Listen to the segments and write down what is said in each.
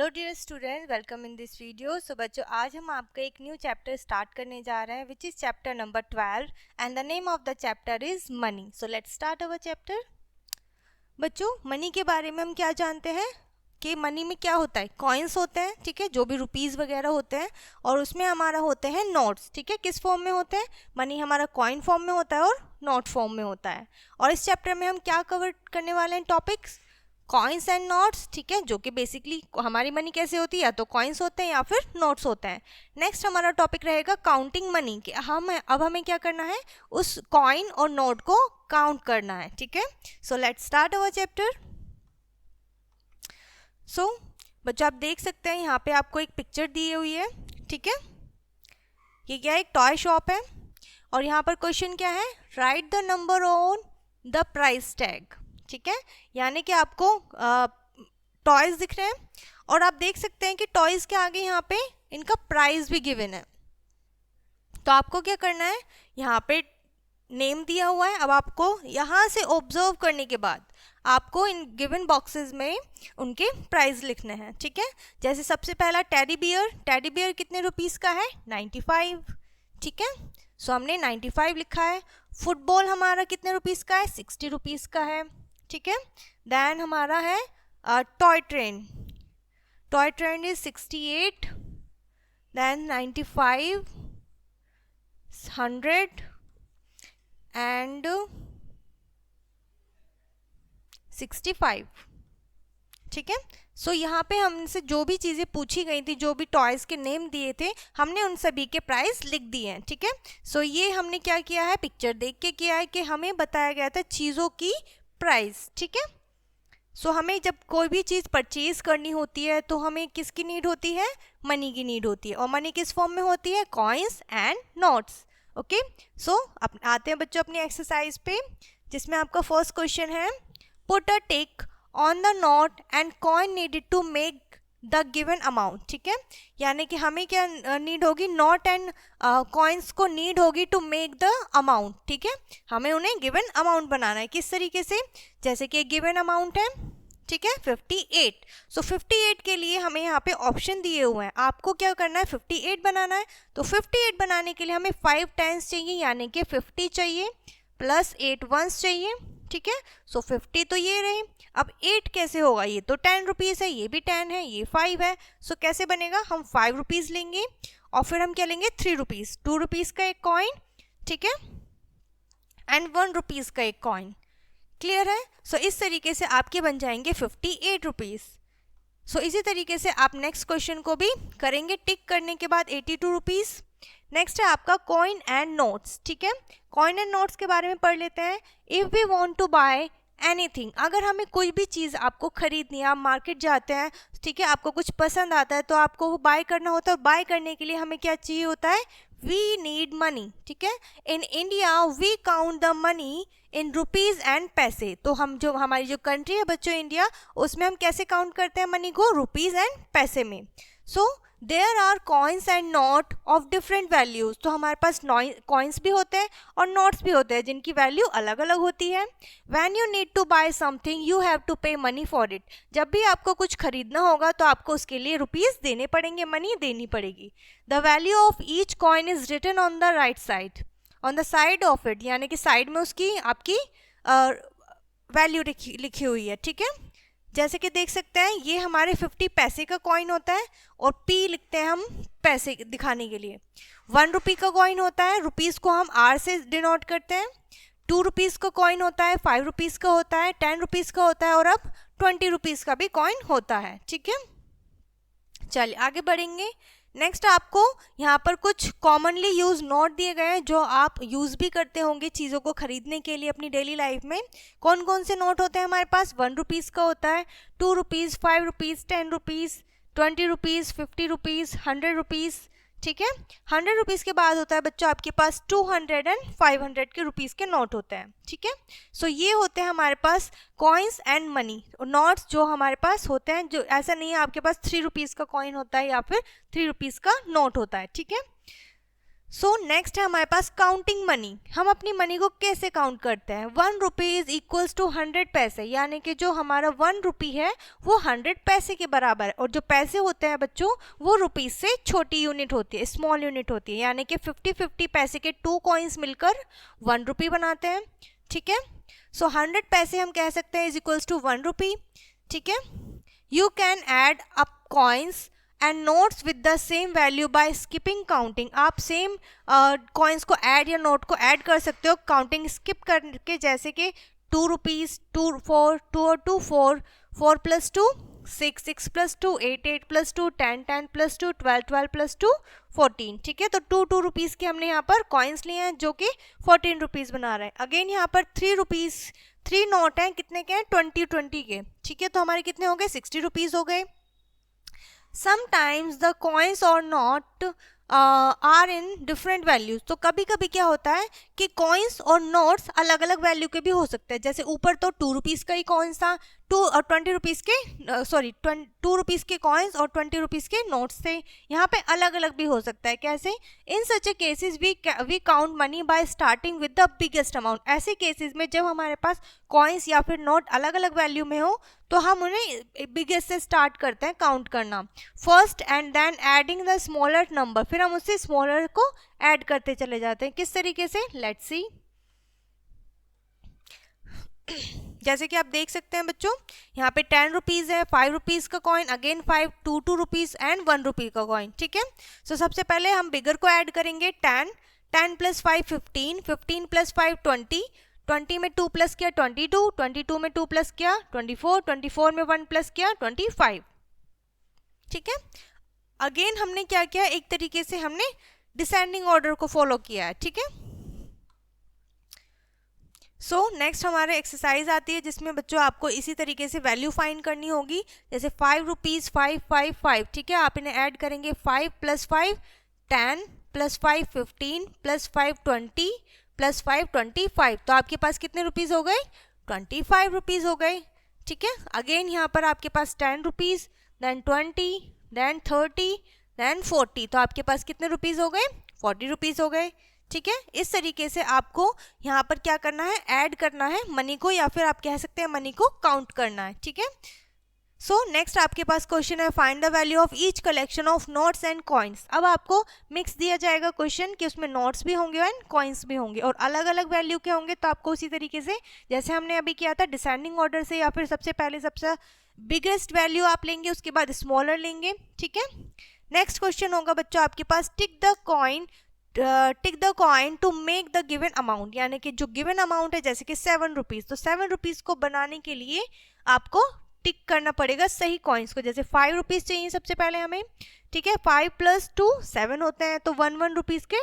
Hello dear student, welcome in this video. So बच्चों, आज हम आपका एक न्यू चैप्टर स्टार्ट करने जा रहे हैं which is chapter number 12 and the name of the chapter is money. So let's start our chapter. बच्चों, मनी के बारे में हम क्या जानते हैं कि मनी में क्या होता है, कॉइन्स होते हैं, ठीक है, जो भी रुपीज़ वगैरह होते हैं, और उसमें हमारा होते हैं नोट्स, ठीक है। किस फॉर्म में होते हैं? मनी हमारा कॉइन फॉर्म में होता है और नोट फॉर्म में होता है। और इस चैप्टर में हम क्या कवर करने वाले हैं? टॉपिक्स कॉइन्स एंड नोट्स, ठीक है, जो कि बेसिकली हमारी मनी कैसे होती है, या तो कॉइन्स होते हैं या फिर नोट्स होते हैं। नेक्स्ट हमारा टॉपिक रहेगा काउंटिंग मनी, कि अब हमें क्या करना है, उस कॉइन और नोट को काउंट करना है, ठीक है। So let's start our chapter. So बच्चों, आप देख सकते हैं यहाँ पे आपको एक पिक्चर दी हुई है, ठीक है। ये क्या है? एक टॉय शॉप है, और यहाँ पर क्वेश्चन क्या है? Right the number on the price tag, ठीक है। यानी कि आपको टॉयज दिख रहे हैं, और आप देख सकते हैं कि टॉयज के आगे यहाँ पे इनका प्राइस भी गिवन है। तो आपको क्या करना है, यहाँ पे नेम दिया हुआ है, अब आपको यहाँ से ऑब्जर्व करने के बाद आपको इन गिवन बॉक्सेस में उनके प्राइस लिखने हैं, ठीक है। जैसे सबसे पहला टेडी बियर कितने रुपीस का है? 95, ठीक है। सो हमने 95 लिखा है। फुटबॉल हमारा कितने रुपीस का है? 60 रुपीस का है, ठीक है। देन हमारा है toy train is 68, then 95, 100 and 65, ठीक है। सो यहाँ पे हमसे जो भी चीज़ें पूछी गई थी, जो भी टॉयज़ के नेम दिए थे, हमने उन सभी के प्राइस लिख दिए हैं, ठीक है। सो ये हमने क्या किया है, पिक्चर देख के किया है कि हमें बताया गया था चीज़ों की प्राइस, ठीक है। सो हमें जब कोई भी चीज़ परचेज करनी होती है तो हमें किसकी नीड होती है? मनी की नीड होती है। और मनी किस फॉर्म में होती है? Coins and notes, okay. So आते हैं बच्चों अपनी एक्सरसाइज पे, जिसमें आपका फर्स्ट क्वेश्चन है, put a tick on the note and coin needed to make the given amount, ठीक है। यानी कि हमें क्या नीड होगी? नोट एंड कॉइन्स को नीड होगी टू मेक द अमाउंट, ठीक है। हमें उन्हें गिवन अमाउंट बनाना है। किस तरीके से? जैसे कि गिवन अमाउंट है, ठीक है, 58। सो 58 के लिए हमें यहाँ पे ऑप्शन दिए हुए हैं, आपको क्या करना है? 58 बनाना है। तो 58 बनाने के लिए हमें 5 10s चाहिए, यानी कि 50 चाहिए प्लस 8 1s चाहिए, ठीक है। सो 50 तो ये रहे। अब 8 कैसे होगा? ये तो 10 रुपीज़ है, ये भी 10 है, ये 5 है। सो कैसे बनेगा? हम 5 रुपीज़ लेंगे, और फिर हम क्या लेंगे? 3 रुपीज़, 2 रुपीज़ का एक कॉइन, ठीक है, एंड 1 रुपीज़ का एक कॉइन। क्लियर है? सो इस तरीके से आपके बन जाएंगे 58 रुपीज़। सो इसी तरीके से आप नेक्स्ट क्वेश्चन को भी करेंगे। टिक करने के बाद 82 रुपीज़। नेक्स्ट है आपका कॉइन एंड नोट्स, ठीक है। कॉइन एंड नोट्स के बारे में पढ़ लेते हैं। If we want to buy anything, अगर हमें कोई भी चीज़ आपको खरीदनी है, आप मार्केट जाते हैं, ठीक है, आपको कुछ पसंद आता है तो आपको वो बाय करना होता है, और बाय करने के लिए हमें क्या चाहिए होता है? वी नीड मनी, ठीक है। In India we count the money in rupees and paise. तो हम जो हमारी जो कंट्री है बच्चों, इंडिया, उसमें हम कैसे काउंट करते हैं मनी को? रुपीज़ एंड पैसे में। So there are coins and note of different values. तो हमारे पास कॉइन्स भी होते हैं और नोट्स भी होते हैं, जिनकी वैल्यू अलग अलग होती है। When you need to buy something you have to pay money for it. जब भी आपको कुछ खरीदना होगा तो आपको उसके लिए रुपीज़ देने पड़ेंगे, मनी देनी पड़ेगी। The value of each coin is written on the right side, on the side of it, यानी कि साइड में उसकी आपकी वैल्यू लिखी हुई है, ठीक है। जैसे कि देख सकते हैं, ये हमारे 50 पैसे का कॉइन होता है, और पी लिखते हैं हम पैसे दिखाने के लिए। 1 रुपये का कॉइन होता है, रुपीज़ को हम आर से डिनोट करते हैं। 2 रुपीज़ का कॉइन होता है, 5 रुपीज़ का होता है, 10 रुपीज़ का होता है, और अब 20 रुपीज़ का भी कॉइन होता है, ठीक है। चलिए आगे बढ़ेंगे। नेक्स्ट आपको यहाँ पर कुछ कॉमनली यूज नोट दिए गए हैं, जो आप यूज़ भी करते होंगे चीज़ों को खरीदने के लिए अपनी डेली लाइफ में। कौन कौन से नोट होते हैं हमारे पास? 1 रुपीज़ का होता है, 2 rupees, 5 rupees, 10 rupees, 20 rupees, 50 rupees, 100 rupees, ठीक है। 100 रुपीज़ के बाद होता है बच्चों आपके पास 200 एंड 500 के रुपीज़ के नोट होते हैं, ठीक है। सो ये होते हैं हमारे पास कॉइन्स एंड मनी नोट्स जो हमारे पास होते हैं। जो ऐसा नहीं है आपके पास 3 रुपीज़ का कॉइन होता है या फिर 3 रुपीज़ का नोट होता है, ठीक है। सो नेक्स्ट है हमारे पास काउंटिंग मनी। हम अपनी मनी को कैसे काउंट करते हैं? 1 रुपी इज इक्वल्स टू 100 पैसे, यानी कि जो हमारा 1 रुपी है वो 100 पैसे के बराबर है। और जो पैसे होते हैं बच्चों वो रुपीज से छोटी यूनिट होती है, स्मॉल यूनिट होती है, यानी कि 50-50 पैसे के 2 कॉइन्स मिलकर 1 रुपी बनाते हैं। ठीक है, सो 100 पैसे हम कह सकते हैं इज इक्वल्स टू 1 रुपी। ठीक है, you can add up coins and notes with the same value by skipping counting. आप सेम कॉइन्स को ऐड या नोट को ऐड कर सकते हो काउंटिंग स्किप करके, जैसे कि 2 रुपीज़, 2 4, 2 और 2 4, 4 + 2 6, 6 + 2 8, 8 + 2 10, 10 + 2 12, 12 + 2 14। ठीक है, तो 2 रुपीज़ के हमने यहाँ पर कॉइन्स लिए हैं जो कि 14 रुपीज़ बना रहे हैं। अगेन यहाँ पर 3 रुपीज़ 3 नोट हैं, कितने के हैं? 20 के। ठीक है, तो हमारे कितने हो गए? 60 रुपीज़ हो गए। Sometimes the coins or not are in different values। तो कभी कभी क्या होता है कि कॉइन्स और नोट्स अलग अलग वैल्यू के भी हो सकते हैं। जैसे ऊपर तो 2 रुपीज़ का ही कॉइन्स था, 2 और 20 रुपीज़ के 2 रुपीज़ के कॉइन्स और 20 रुपीज़ के नोट्स थे। यहाँ पे अलग अलग भी हो सकता है। कैसे? In such a cases we count money by starting with the biggest amount. ऐसे केसेस में जब हमारे पास कॉइन्स या फिर नोट अलग अलग वैल्यू में हो तो हम उन्हें बिगेस्ट से स्टार्ट करते हैं काउंट करना first, and then adding the smaller number. फिर हम उससे स्मॉलर को ऐड करते चले जाते हैं। किस तरीके से? Let's see. जैसे कि आप देख सकते हैं बच्चों, यहाँ पे 10 रुपीज़ है, 5 रुपीज़ का कॉइन, अगेन 5, 2 रुपीज़ एंड 1 रुपी का कॉइन। ठीक है, सो सबसे पहले हम बिगर को ऐड करेंगे। 10 + 5 15, 15 + 5 20, 20 में 2 प्लस किया 22, 22 में 2 प्लस किया 24, 24 में 1 प्लस किया 25। ठीक है, अगेन हमने क्या किया? एक तरीके से हमने डिसेंडिंग ऑर्डर को फॉलो किया है। ठीक है, सो नेक्स्ट हमारे एक्सरसाइज आती है जिसमें बच्चों आपको इसी तरीके से वैल्यू फाइंड करनी होगी। जैसे 5 रुपीज़ 5 5 5। ठीक है, आप इन्हें ऐड करेंगे। 5 + 5 10 + 5 15 + 5 20 + 5 25। तो आपके पास कितने रुपीज़ हो गए? 25 रुपीज़ हो गए। ठीक है, अगेन यहाँ पर आपके पास 10 रुपीज़, देन 20, देन 30, देन 40। तो आपके पास कितने रुपीज़ हो गए? 40 रुपीज़ हो गए। ठीक है, इस तरीके से आपको यहाँ पर क्या करना है? ऐड करना है मनी को, या फिर आप कह सकते हैं मनी को काउंट करना है। ठीक है, सो नेक्स्ट आपके पास क्वेश्चन है find the value of each collection of notes and coins. अब आपको मिक्स दिया जाएगा क्वेश्चन कि उसमें नोट्स भी होंगे एंड कॉइन्स भी होंगे और अलग अलग वैल्यू के होंगे। तो आपको उसी तरीके से जैसे हमने अभी किया था डिसेंडिंग ऑर्डर से, या फिर सबसे पहले सबसे बिगेस्ट वैल्यू आप लेंगे, उसके बाद स्मॉलर लेंगे। ठीक है, नेक्स्ट क्वेश्चन होगा बच्चों आपके पास tick the coin to make the given amount. यानी कि जो गिवन अमाउंट है जैसे कि 7 रुपीज़, तो 7 रुपीज़ को बनाने के लिए आपको टिक करना पड़ेगा सही कॉइन्स को। जैसे 5 रुपीज़ चाहिए सबसे पहले हमें। ठीक है, 5 + 2 7 होते हैं, तो 1 रुपीज़ के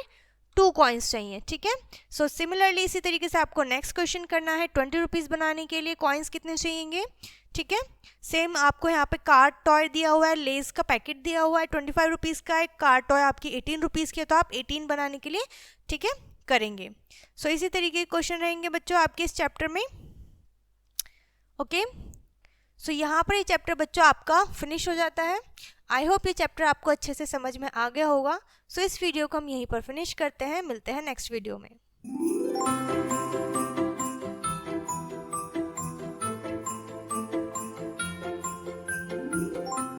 2 कॉइन्स चाहिए। ठीक है, सो सिमिलरली इसी तरीके से आपको नेक्स्ट क्वेश्चन करना है। 20 रुपीज़ बनाने के लिए कॉइन्स कितने चाहिए? ठीक है, सेम आपको यहाँ पे कार टॉय दिया हुआ है, लेस का पैकेट दिया हुआ है 25 रुपीज़ का, एक कार टॉय आपकी 18 रुपीज़ की है, तो आप 18 बनाने के लिए ठीक है करेंगे। सो इसी तरीके के क्वेश्चन रहेंगे बच्चों आपके इस चैप्टर में। ओके, सो यहाँ पर ये चैप्टर बच्चों आपका फिनिश हो जाता है। आई होप ये चैप्टर आपको अच्छे से समझ में आ गया होगा। सो इस वीडियो को हम यहीं पर फिनिश करते हैं, मिलते हैं नेक्स्ट वीडियो में।